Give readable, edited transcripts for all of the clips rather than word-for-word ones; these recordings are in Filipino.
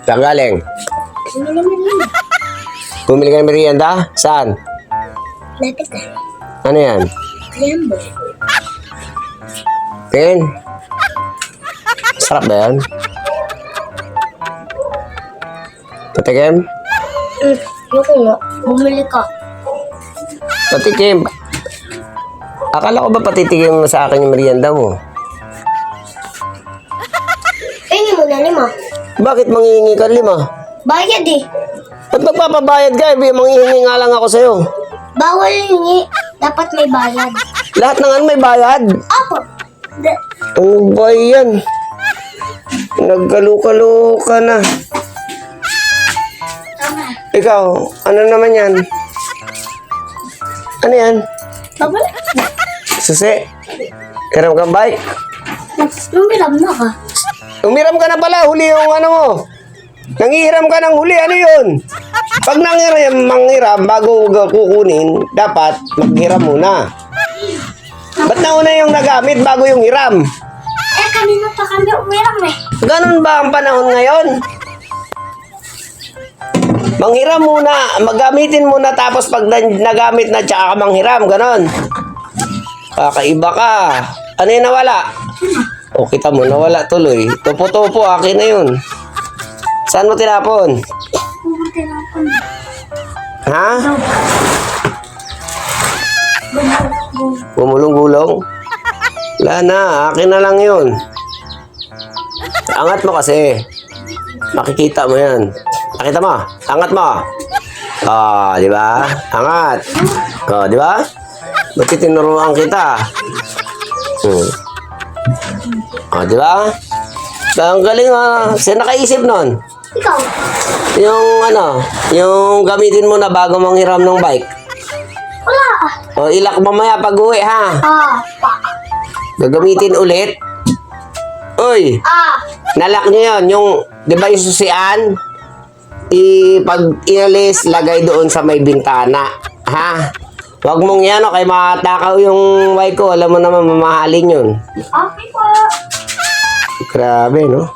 Saan galing? Merienda. Bumili ka ng merienda? Saan? Lapit na. Ano yan? Lembo. Tingin. Sarap ba yan? Patikim? Yung nga, bumili ka. Patikim. Akala ko ba patitikim mo sa akin yung merienda mo? Hindi mo na 5. Bakit manghihingi ka 5? Bayad eh. Ba't magpapabayad ka? Manghihingi nga lang ako sa'yo. Bawal hingi. Dapat may bayad. Lahat ng ano may bayad. Apo. Ano ba yan? Nagkaluka-luka na. Tama. Ikaw, ano naman yan? Ano yan? Bawal. Susi. Hiram kang bike. Numiram na ka. Umiram ka na pala, huli yung ano mo. Nangihiram ka ng huli, ano yun? Pag manghiram, bago kukunin, dapat maghiram muna. Ba't nauna yung nagamit bago yung hiram? Kanina pa kami umiram eh. Ganun ba ang panahon ngayon? Manghiram muna, magamitin muna tapos pag nagamit na tsaka ka manghiram, ganon. Kakaiba ka. Ano yung nawala? O kita mo, nawala tuloy. Tupo-tupo, akin na yun. Saan mo tinapon? Ha? Gumulong-gulong? Wala na, akin na lang yun. Angat mo kasi. Makikita mo yan. Nakita mo? Angat mo. Di ba? Angat. Di ba? Ba't tinuruan kita? Di ba? Ang galing Sino nakaisip nun? Ikaw. Yung gamitin mo na bago manghiram ng bike. Wala. Ilak mamaya pag uwi, ha? Gagamitin ulit. Uy, nalak nyo yun. Yung, di ba yung susian? Pag inalis, lagay doon sa may bintana. Ha? Huwag mong yan, kay matakaw yung bike ko. Alam mo naman, mamahalin yun. Okay po. Grabe, no?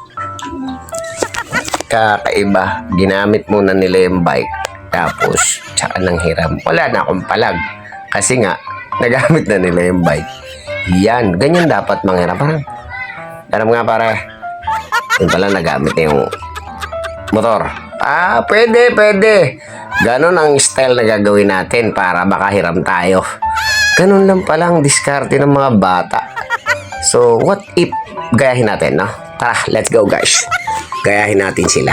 Kakaiba. Ginamit muna nila yung bike. Tapos, tsaka nang hiram. Wala na akong palag. Kasi nga, nagamit na nila yung bike. Yan. Ganyan dapat manghiram. Parang, alam nga pare. Yung pala nagamit na yung motor. Pwede. Ganon ang style na gagawin natin para makahiram tayo. Ganon lang palang diskarte ng mga bata. So, what if gayahin natin, no? Tara, let's go guys. Gayahin natin sila.